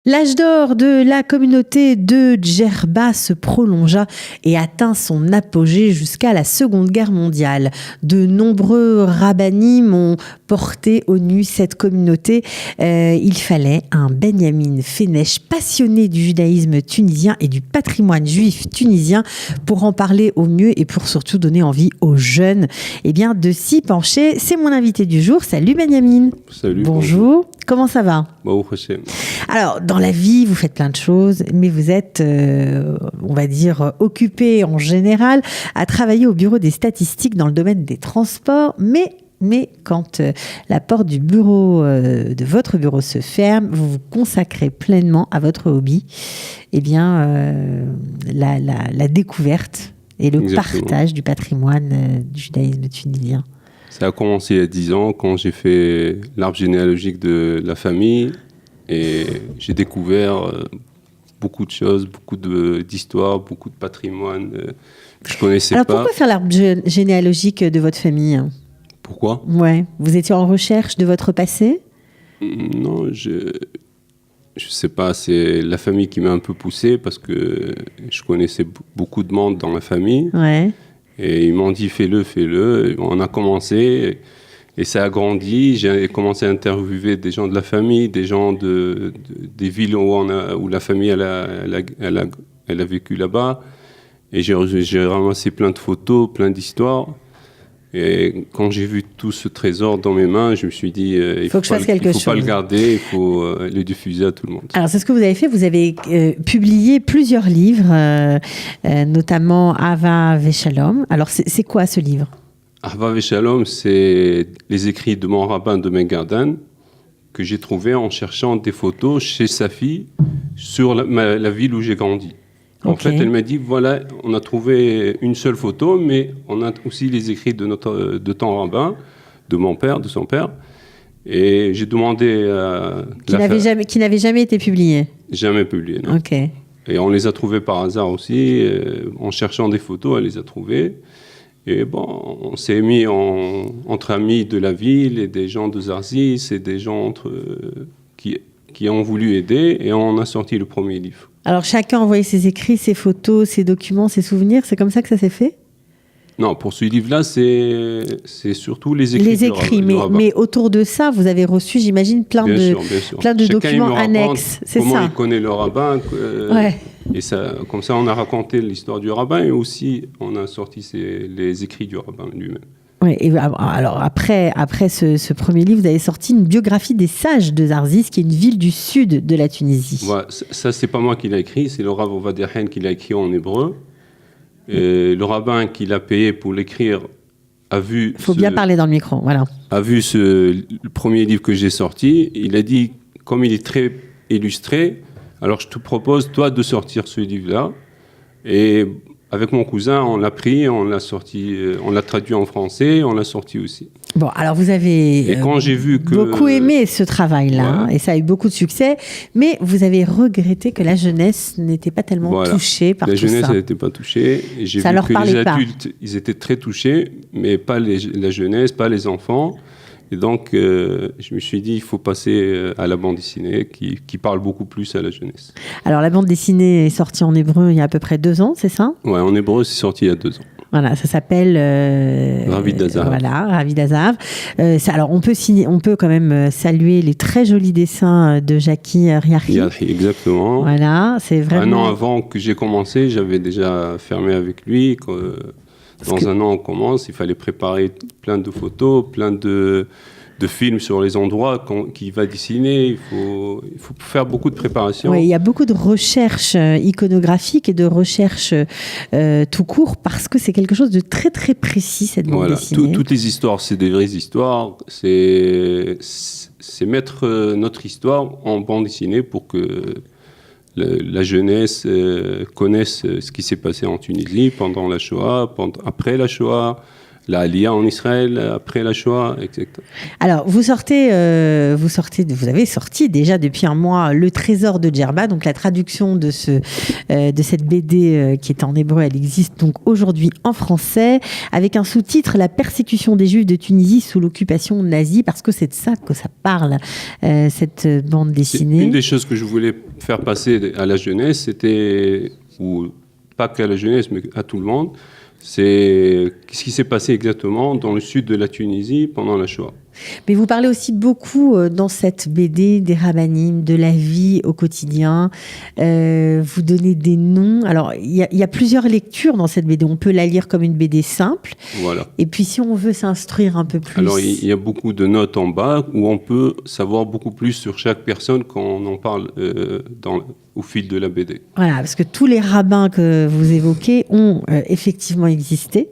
L'âge d'or de la communauté de Djerba se prolongea et atteint son apogée jusqu'à la Seconde Guerre mondiale. De nombreux rabbinim ont porté au nu cette communauté. Il fallait un Benjamin Fenesh passionné du judaïsme tunisien et du patrimoine juif tunisien pour en parler au mieux et pour surtout donner envie aux jeunes de s'y pencher. C'est mon invité du jour. Salut Benjamin. Salut. Bonjour. Comment ça va? Alors, dans la vie, vous faites plein de choses, mais vous êtes, on va dire, occupé en général à travailler au bureau des statistiques dans le domaine des transports, mais quand la porte du bureau, de votre bureau se ferme, vous vous consacrez pleinement à votre hobby, la découverte et le partage du patrimoine du judaïsme tunisien. Ça a commencé il y a 10 ans quand j'ai fait l'arbre généalogique de la famille et j'ai découvert beaucoup de choses, beaucoup d'histoires, beaucoup de patrimoine que je ne connaissais pas. Alors pourquoi faire l'arbre généalogique de votre famille ? Pourquoi ? Ouais. Vous étiez en recherche de votre passé ? Non, je sais pas, c'est la famille qui m'a un peu poussé parce que je connaissais beaucoup de monde dans la famille. Ouais. Et ils m'ont dit fais-le. Et on a commencé et ça a grandi. J'ai commencé à interviewer des gens de la famille, des gens des villes où la famille elle a vécu là-bas. Et j'ai ramassé plein de photos, plein d'histoires. Et quand j'ai vu tout ce trésor dans mes mains, je me suis dit il faut pas le garder, il faut le diffuser à tout le monde. Alors c'est ce que vous avez fait, vous avez publié plusieurs livres, notamment Ava Veshalom. Alors c'est quoi ce livre ? Ava Veshalom, c'est les écrits de mon rabbin de Megardan que j'ai trouvé en cherchant des photos chez sa fille sur la ville où j'ai grandi. En fait, elle m'a dit, voilà, on a trouvé une seule photo, mais on a aussi les écrits de ton rabbin, de mon père, de son père. Et j'ai demandé à... Qui n'avait jamais été publié ? Jamais publié, non. Ok. Et on les a trouvés par hasard aussi. En cherchant des photos, elle les a trouvées. Et bon, on s'est mis entre amis de la ville et des gens de Zarzis et des gens qui ont voulu aider. Et on a sorti le premier livre. Alors, chacun a envoyé ses écrits, ses photos, ses documents, ses souvenirs. C'est comme ça que ça s'est fait ? Non, pour ce livre-là, c'est surtout les écrits. Les écrits, mais autour de ça, vous avez reçu, j'imagine, plein de documents annexes. C'est comment ça. il connaît le rabbin. Ouais. Et ça, comme ça, on a raconté l'histoire du rabbin et aussi, on a sorti les écrits du rabbin lui-même. Oui, et alors après ce premier livre, vous avez sorti une biographie des sages de Zarzis, qui est une ville du sud de la Tunisie. Ouais, ça, c'est pas moi qui l'ai écrit, c'est le Rav Ovadia Haim qui l'a écrit en hébreu. Et le rabbin qui l'a payé pour l'écrire a vu... Il faut bien parler dans le micro, voilà. A vu le premier livre que j'ai sorti. Il a dit, comme il est très illustré, alors je te propose, toi, de sortir ce livre-là. Et... avec mon cousin, on l'a pris, on l'a sorti, on l'a traduit en français, on l'a sorti aussi. Bon, alors vous avez beaucoup aimé ce travail-là, et ça a eu beaucoup de succès, mais vous avez regretté que la jeunesse n'était pas tellement touchée par tout ça. La jeunesse n'était pas touchée. Et j'ai vu que les adultes, ils étaient très touchés, mais pas la jeunesse, pas les enfants. Et donc, je me suis dit, il faut passer à la bande dessinée qui parle beaucoup plus à la jeunesse. Alors, la bande dessinée est sortie en hébreu il y a à peu près 2 ans, c'est ça ? Ouais, en hébreu, c'est sorti il y a 2 ans. Voilà, ça s'appelle Ravi d'Azav. Voilà, Ravi d'Azav. Alors, on peut quand même saluer les très jolis dessins de Jackie Riahi. Exactement. Voilà, c'est vraiment... 1 an avant que j'ai commencé, j'avais déjà fermé avec lui. Dans 1 an, on commence, il fallait préparer plein de photos, plein de films sur les endroits qu'il va dessiner. Il faut faire beaucoup de préparation. Oui, il y a beaucoup de recherches iconographiques et de recherches tout court, parce que c'est quelque chose de très très précis, cette bande dessinée. Toutes les histoires, c'est des vraies histoires. C'est mettre notre histoire en bande dessinée pour que la jeunesse connaisse ce qui s'est passé en Tunisie pendant la Shoah, après la Shoah, la Aliyah en Israël après la Shoah, etc. Alors, vous avez sorti déjà depuis un mois Le Trésor de Djerba, donc la traduction de cette BD qui est en hébreu, elle existe donc aujourd'hui en français, avec un sous-titre La persécution des Juifs de Tunisie sous l'occupation nazie, parce que c'est de ça que ça parle, cette bande dessinée. Une des choses que je voulais faire passer à la jeunesse, c'était, ou pas qu'à la jeunesse, mais à tout le monde, c'est ce qui s'est passé exactement dans le sud de la Tunisie pendant la Shoah. Mais vous parlez aussi beaucoup dans cette BD des rabbinim, de la vie au quotidien. Vous donnez des noms. Alors, il y a plusieurs lectures dans cette BD. On peut la lire comme une BD simple. Voilà. Et puis, si on veut s'instruire un peu plus... Alors, il y a beaucoup de notes en bas où on peut savoir beaucoup plus sur chaque personne quand on en parle au fil de la BD. Voilà, parce que tous les rabbins que vous évoquez ont effectivement existé.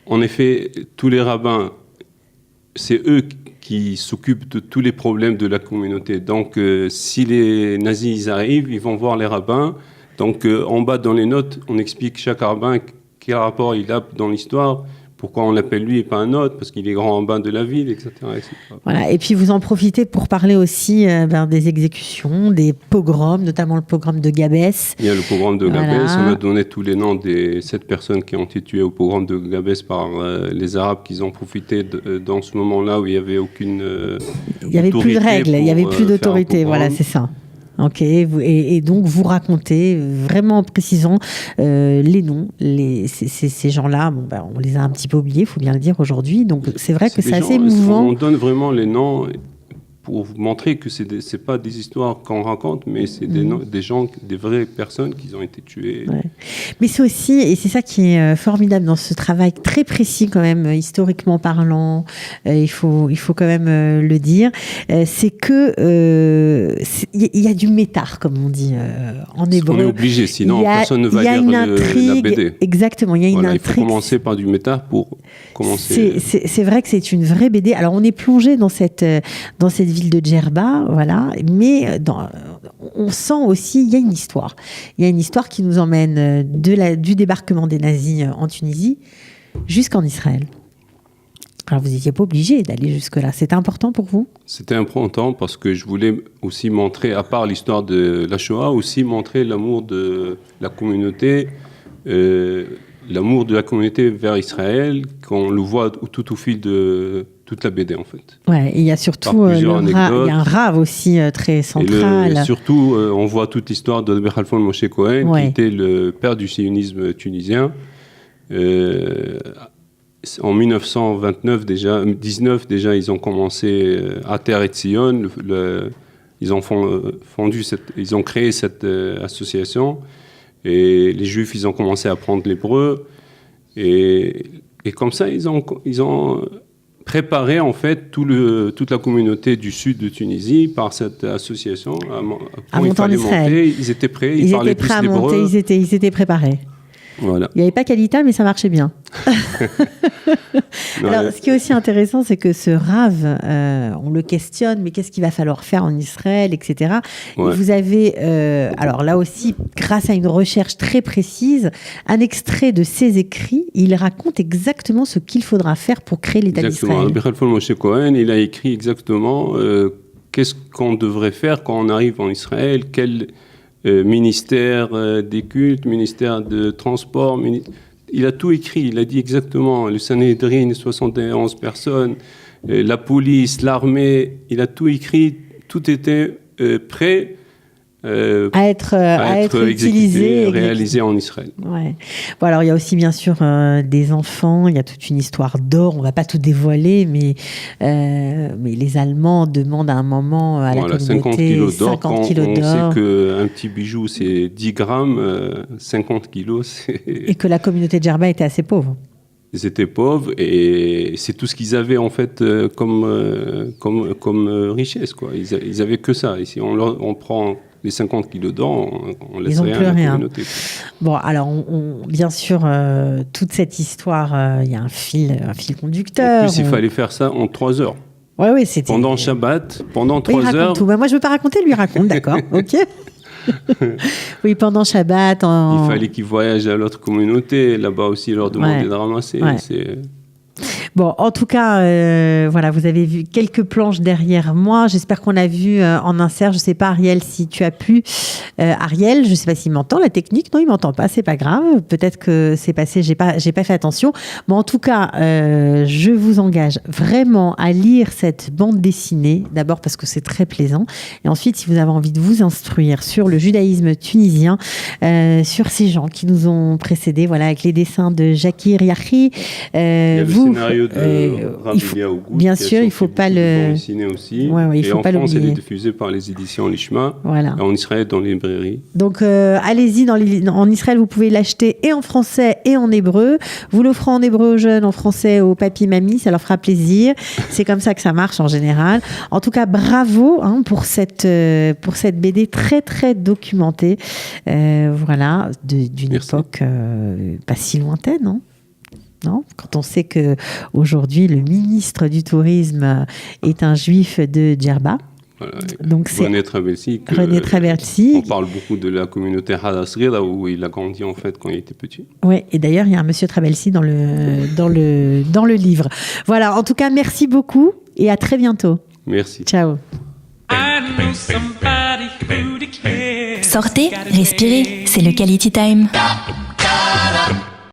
En effet, tous les rabbins, c'est eux qui s'occupent de tous les problèmes de la communauté. Donc, si les nazis arrivent, ils vont voir les rabbins. Donc, en bas dans les notes, on explique chaque rabbin quel rapport il a dans l'histoire, pourquoi on l'appelle lui et pas un autre, parce qu'il est grand rabbin de la ville, etc., etc. Voilà. Et puis, vous en profitez pour parler aussi des exécutions, des pogroms, notamment le pogrom de Gabès. Il y a le pogrom de Gabès. On a donné tous les noms des 7 personnes qui ont été tuées au pogrom de Gabès par les Arabes qui ont profité dans ce moment-là où il n'y avait aucune il n'y avait plus de règles, il n'y avait plus d'autorité. Voilà, c'est ça. Ok, et donc vous racontez vraiment en précisant les noms, ces gens-là, on les a un petit peu oubliés, il faut bien le dire aujourd'hui, donc c'est vrai que c'est assez émouvant. On donne vraiment les noms pour vous montrer que c'est pas des histoires qu'on raconte, mais c'est des gens, des vraies personnes qui ont été tuées. Ouais. Mais c'est aussi, et c'est ça qui est formidable dans ce travail très précis quand même, historiquement parlant, il faut quand même le dire, c'est que il y a du métar, comme on dit en hébreu. On est obligé, sinon personne ne va lire la BD. Exactement, il y a une intrigue. Il faut commencer par du métar pour commencer. C'est vrai que c'est une vraie BD. Alors on est plongé dans cette ville de Djerba, voilà, mais on sent aussi, il y a une histoire. Il y a une histoire qui nous emmène du débarquement des nazis en Tunisie jusqu'en Israël. Alors vous n'étiez pas obligé d'aller jusque-là. C'était important pour vous ? C'était important parce que je voulais aussi montrer, à part l'histoire de la Shoah, aussi montrer l'amour de la communauté, l'amour de la communauté vers Israël, qu'on le voit tout au fil de toute la BD en fait. Ouais, il y a surtout il y a un rave aussi très central. Et surtout, on voit toute l'histoire de Khalfon Moshe Cohen, qui était le père du sionisme tunisien. En 1919 déjà, ils ont commencé à Terre et Tzion. Ils ont créé cette association. Et les Juifs, ils ont commencé à apprendre l'hébreu. Et comme ça, ils ont préparé en fait toute la communauté du sud de Tunisie par cette association. À monter en Israël. Ils étaient prêts, ils parlaient plus l'hébreu. Ils étaient préparés. Voilà. Il n'y avait pas Kalita, mais ça marchait bien. Alors, ce qui est aussi intéressant, c'est que ce Rav, on le questionne, mais qu'est-ce qu'il va falloir faire en Israël, etc. Ouais. Et vous avez, alors là aussi, grâce à une recherche très précise, un extrait de ses écrits. Il raconte exactement ce qu'il faudra faire pour créer l'État d'Israël. Exactement. Khalfon Moshe Cohen, il a écrit exactement qu'est-ce qu'on devrait faire quand on arrive en Israël, quel ministère des cultes, ministère de transport, il a tout écrit, il a dit exactement, le Sanhedrin, 71 personnes, la police, l'armée, il a tout écrit, tout était prêt à être utilisé, réalisé en Israël. Ouais. Bon, alors il y a aussi bien sûr des enfants, il y a toute une histoire d'or, on va pas tout dévoiler, mais les Allemands demandent à un moment à la communauté 50 kilos d'or. On sait qu'un petit bijou c'est 10 grammes, 50 kilos c'est... Et que la communauté de Djerba était assez pauvre. Ils étaient pauvres et c'est tout ce qu'ils avaient en fait comme richesse, quoi. Ils avaient que ça. Ici on prend les 50 kilos d'or, on laisse rien à la communauté. Bon, alors, bien sûr, toute cette histoire, il y a un fil conducteur. En plus, il fallait faire ça en 3 heures. Oui, c'était... Pendant Shabbat, pendant 3 heures. Tout. Moi, je ne veux pas raconter, lui raconte, d'accord, ok. Oui, pendant Shabbat. Il fallait qu'ils voyagent à l'autre communauté, là-bas aussi, leur demander de ramasser. Ouais. Bon, en tout cas, voilà, vous avez vu quelques planches derrière moi. J'espère qu'on a vu en insert. Je sais pas, Ariel, si tu as pu. Ariel, je sais pas s'il m'entend. La technique, non, il m'entend pas. C'est pas grave. Peut-être que c'est passé. J'ai pas fait attention. Mais en tout cas, je vous engage vraiment à lire cette bande dessinée. D'abord parce que c'est très plaisant. Et ensuite, si vous avez envie de vous instruire sur le judaïsme tunisien, sur ces gens qui nous ont précédés, voilà, avec les dessins de Jakir Yahi. Il y a le scénario de Rabbi Aougoud. Bien sûr, il faut pas le. Aussi. Ouais, il et faut en pas France, l'oublier. elle est diffusée par les éditions Lishma. Voilà. Et en Israël, dans les librairies. Donc, allez-y. En Israël, vous pouvez l'acheter et en français et en hébreu. Vous l'offrez en hébreu aux jeunes, en français aux papis, mamies. Ça leur fera plaisir. C'est comme ça que ça marche en général. En tout cas, bravo pour cette BD très, très documentée. Voilà, d'une époque pas si lointaine, hein. Non, quand on sait que aujourd'hui le ministre du Tourisme est un juif de Djerba. Voilà, donc c'est René Trabelsi. On parle beaucoup de la communauté Hadasri, là où il a grandi en fait quand il était petit. Oui, et d'ailleurs il y a un monsieur Trabelsi dans le livre. Voilà, en tout cas merci beaucoup et à très bientôt. Merci. Ciao. Sortez, respirez, c'est le Quality Time.